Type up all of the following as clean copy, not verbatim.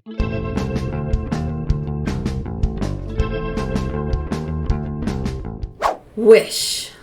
Wish.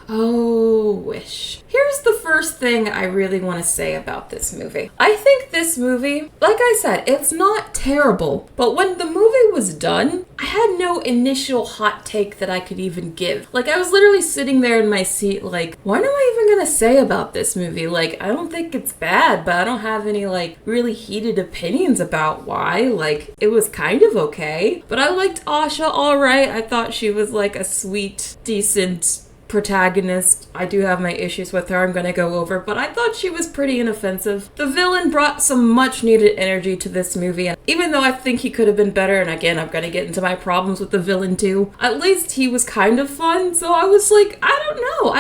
Oh, Wish. Here's the first thing I really want to say about this movie. I think this movie, like I said, it's not terrible, but when the movie was done, I had no initial hot take that I could even give. Like, I was literally sitting there in my seat like, what am I even gonna say about this movie? Like, I don't think it's bad, but I don't have any, like, really heated opinions about why. Like, it was kind of okay, but I liked Asha alright. I thought she was, like, a sweet, decent protagonist. I do have my issues with her I'm gonna go over, but I thought she was pretty inoffensive. The villain brought some much needed energy to this movie, and even though I think he could have been better, and again I'm gonna get into my problems with the villain too, at least he was kind of fun. So I was like, I don't know,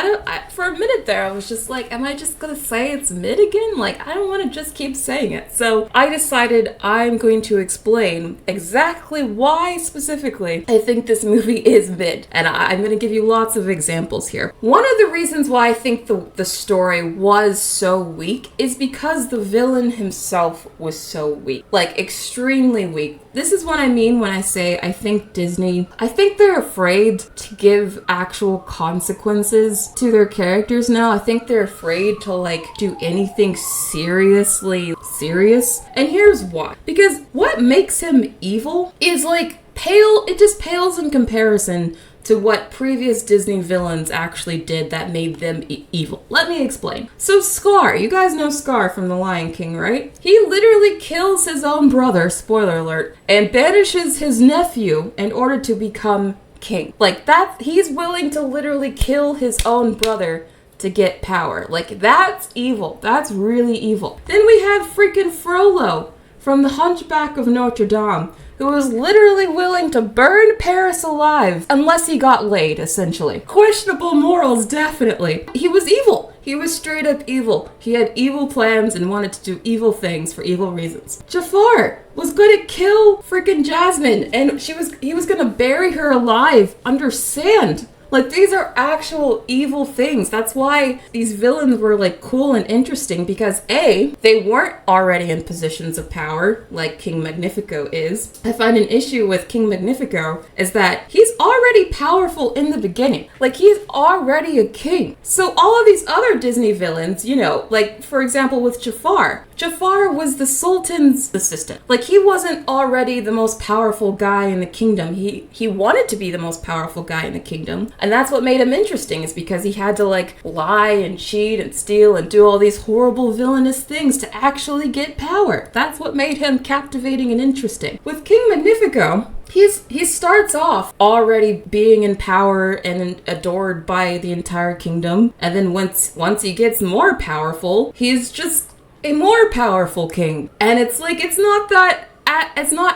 for a minute there I was just like, am I just gonna say it's mid again? Like, I don't want to just keep saying it. So I decided I'm going to explain exactly why specifically I think this movie is mid, and I'm gonna give you lots of examples here. One of the reasons why I think the story was so weak is because the villain himself was so weak. Like, extremely weak. This is what I mean when I say I think they're afraid to give actual consequences to their characters now. I think they're afraid to, like, do anything seriously serious. And here's why. Because what makes him evil is, like, it just pales in comparison to what previous Disney villains actually did that made them evil. Let me explain. So Scar, you guys know Scar from The Lion King, right? He literally kills his own brother, spoiler alert, and banishes his nephew in order to become king. Like, that, he's willing to literally kill his own brother to get power. Like, that's evil. That's really evil. Then we have freaking Frollo from The Hunchback of Notre Dame, who was literally willing to burn Paris alive unless he got laid, essentially. Questionable morals, definitely. He was evil. He was straight up evil. He had evil plans and wanted to do evil things for evil reasons. Jafar was gonna kill freaking Jasmine, and he was gonna bury her alive under sand. Like, these are actual evil things. That's why these villains were, like, cool and interesting, because A, they weren't already in positions of power like King Magnifico is. I find an issue with King Magnifico is that he's already powerful in the beginning. Like, he's already a king. So all of these other Disney villains, you know, like, for example, with Jafar. Jafar was the Sultan's assistant. Like, he wasn't already the most powerful guy in the kingdom. He wanted to be the most powerful guy in the kingdom. And that's what made him interesting, is because he had to, like, lie and cheat and steal and do all these horrible villainous things to actually get power. That's what made him captivating and interesting. With King Magnifico, he starts off already being in power and adored by the entire kingdom. And then once he gets more powerful, he's just a more powerful king. And it's like, it's not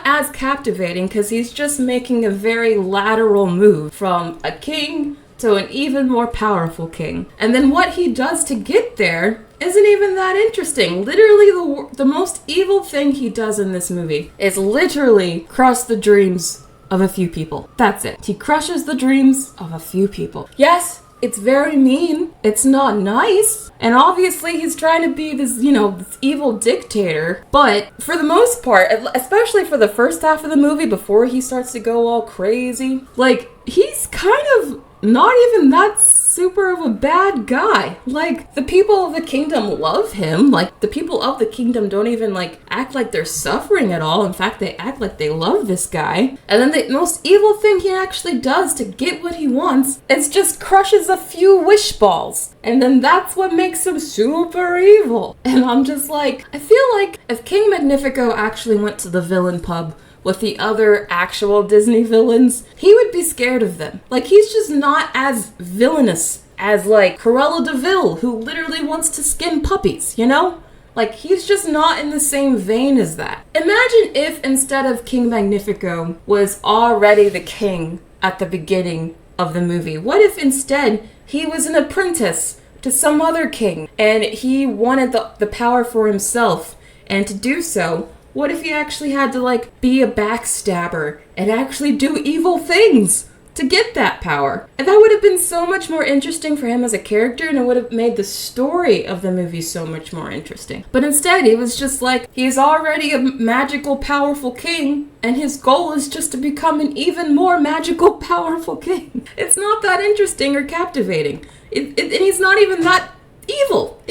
as captivating, because he's just making a very lateral move from a king to an even more powerful king. And then what he does to get there isn't even that interesting. Literally, the most evil thing he does in this movie is literally crush the dreams of a few people. That's it. He crushes the dreams of a few people. Yes, it's very mean. It's not nice. And obviously he's trying to be this, you know, this evil dictator. But for the most part, especially for the first half of the movie, before he starts to go all crazy, like, he's kind of not even that super of a bad guy. Like, the people of the kingdom love him. Like, the people of the kingdom don't even, like, act like they're suffering at all. In fact, they act like they love this guy. And then the most evil thing he actually does to get what he wants is just crushes a few wish balls. And then that's what makes him super evil. And I'm just like, I feel like if King Magnifico actually went to the villain pub with the other actual Disney villains, he would be scared of them. Like, he's just not as villainous as, like, Cruella de Vil, who literally wants to skin puppies, you know? Like, he's just not in the same vein as that. Imagine if instead of King Magnifico was already the king at the beginning of the movie. What if instead he was an apprentice to some other king, and he wanted the power for himself, and to do so, what if he actually had to, like, be a backstabber and actually do evil things to get that power. And that would have been so much more interesting for him as a character, and it would have made the story of the movie so much more interesting. But instead, he was just like, he's already a magical, powerful king, and his goal is just to become an even more magical, powerful king. It's not that interesting or captivating. And he's not even that evil.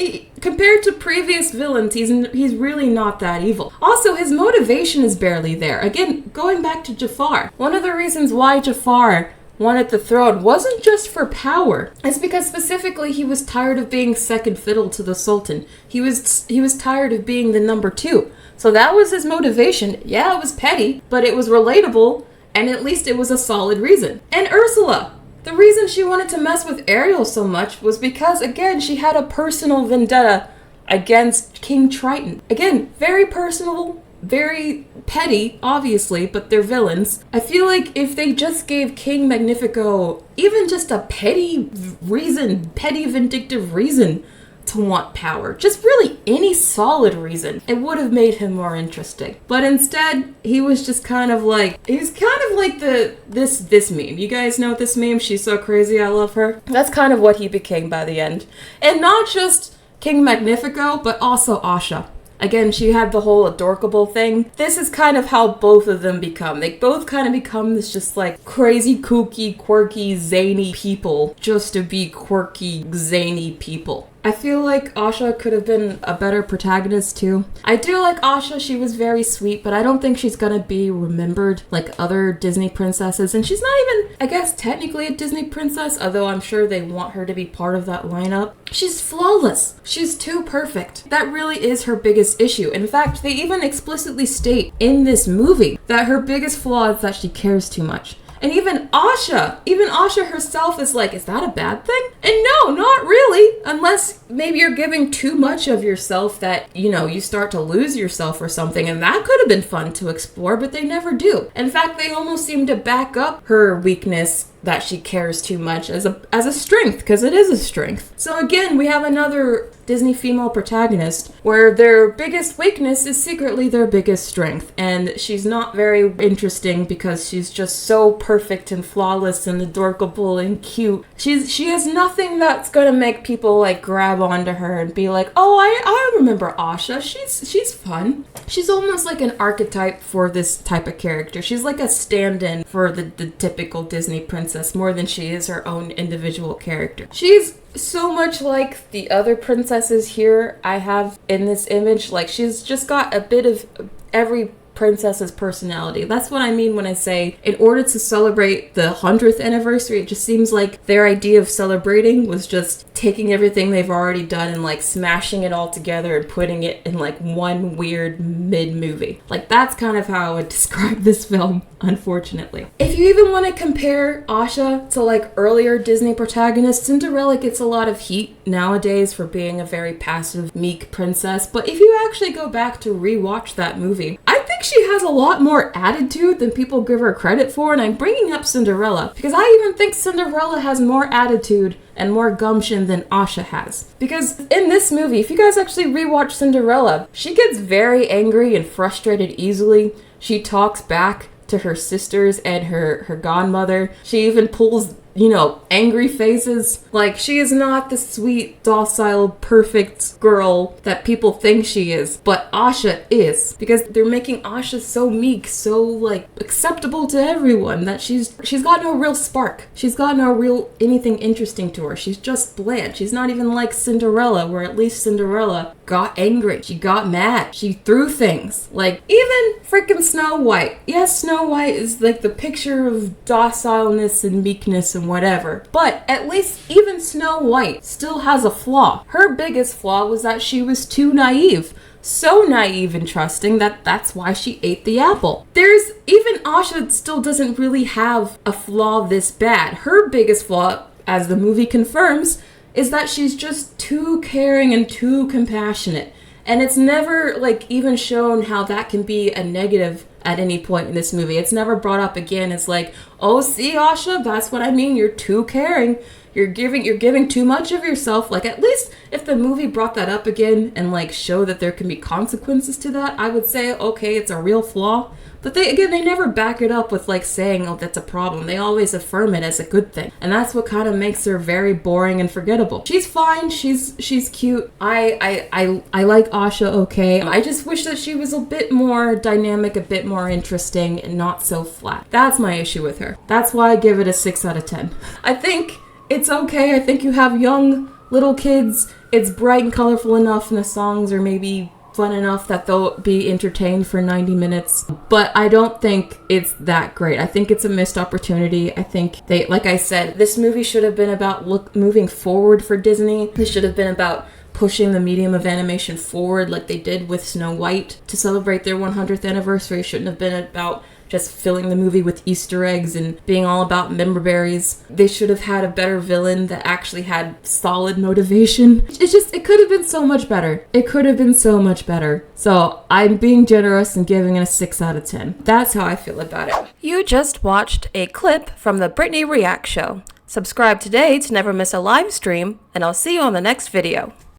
Compared to previous villains, he's really not that evil. Also, his motivation is barely there. Again, going back to Jafar, one of the reasons why Jafar wanted the throne wasn't just for power. It's because specifically he was tired of being second fiddle to the Sultan. He was tired of being the number 2. So that was his motivation. Yeah, it was petty, but it was relatable, and at least it was a solid reason. And Ursula, the reason she wanted to mess with Ariel so much was because, again, she had a personal vendetta against King Triton. Again, very personal, very petty, obviously, but they're villains. I feel like if they just gave King Magnifico even just a petty vindictive reason to want power, just really any solid reason, it would have made him more interesting. But instead, he was just kind of like this meme. You guys know this meme? She's so crazy, I love her. That's kind of what he became by the end. And not just King Magnifico, but also Asha. Again, she had the whole adorkable thing. This is kind of how both of them become. They both kind of become this just like crazy, kooky, quirky, zany people just to be quirky, zany people. I feel like Asha could have been a better protagonist too. I do like Asha, she was very sweet, but I don't think she's gonna be remembered like other Disney princesses. And she's not even, I guess, technically a Disney princess, although I'm sure they want her to be part of that lineup. She's flawless. She's too perfect. That really is her biggest issue. In fact, they even explicitly state in this movie that her biggest flaw is that she cares too much. And even Asha herself is like, is that a bad thing? And no, not really. Unless maybe you're giving too much of yourself that, you start to lose yourself or something. And that could have been fun to explore, but they never do. In fact, they almost seem to back up her weakness that she cares too much as a strength, because it is a strength. So again, we have another Disney female protagonist where their biggest weakness is secretly their biggest strength, and she's not very interesting because she's just so perfect and flawless and adorable and cute. She has nothing that's gonna make people like grab onto her and be like, oh, I remember Asha. She's fun. She's almost like an archetype for this type of character. She's like a stand-in for the typical Disney princess more than she is her own individual character. She's so much like the other princesses here I have in this image. Like, she's just got a bit of every princess's personality. That's what I mean when I say in order to celebrate the 100th anniversary, it just seems like their idea of celebrating was just taking everything they've already done and like smashing it all together and putting it in like one weird mid-movie. Like, that's kind of how I would describe this film, unfortunately. If you even want to compare Asha to like earlier Disney protagonists, Cinderella gets a lot of heat nowadays for being a very passive, meek princess, but if you actually go back to rewatch that movie, I think she has a lot more attitude than people give her credit for, and I'm bringing up Cinderella because I even think Cinderella has more attitude and more gumption than Asha has. Because in this movie, if you guys actually rewatch Cinderella, she gets very angry and frustrated easily. She talks back to her sisters and her godmother. She even pulls, angry faces. Like, she is not the sweet, docile, perfect girl that people think she is. But Asha is. Because they're making Asha so meek, so, like, acceptable to everyone that she's got no real spark. She's got no real anything interesting to her. She's just bland. She's not even like Cinderella, where at least Cinderella got angry. She got mad. She threw things. Like, even freaking Snow White. Yes, Snow White is, like, the picture of docileness and meekness and whatever. But at least even Snow White still has a flaw. Her biggest flaw was that she was too naive. So naive and trusting that's why she ate the apple. Even Asha still doesn't really have a flaw this bad. Her biggest flaw, as the movie confirms, is that she's just too caring and too compassionate. And it's never, like, even shown how that can be a negative at any point in this movie. It's never brought up again. It's like, oh, see, Asha, that's what I mean. You're too caring. you're giving too much of yourself. Like, at least if the movie brought that up again and like show that there can be consequences to that, I would say, okay, it's a real flaw. But they never back it up with like saying, oh, that's a problem. They always affirm it as a good thing. And that's what kind of makes her very boring and forgettable. She's fine. She's cute. I like Asha okay. I just wish that she was a bit more dynamic, a bit more interesting, and not so flat. That's my issue with her. That's why I give it a 6 out of 10. I think it's okay. I think you have young little kids. It's bright and colorful enough, and the songs are maybe fun enough that they'll be entertained for 90 minutes. But I don't think it's that great. I think it's a missed opportunity. I think they, like I said, this movie should have been about moving forward for Disney. This should have been about pushing the medium of animation forward like they did with Snow White to celebrate their 100th anniversary. It shouldn't have been about just filling the movie with Easter eggs and being all about member berries. They should have had a better villain that actually had solid motivation. It could have been so much better. It could have been so much better. So I'm being generous and giving it a 6 out of 10. That's how I feel about it. You just watched a clip from the Brittney Reacts Show. Subscribe today to never miss a live stream, and I'll see you on the next video.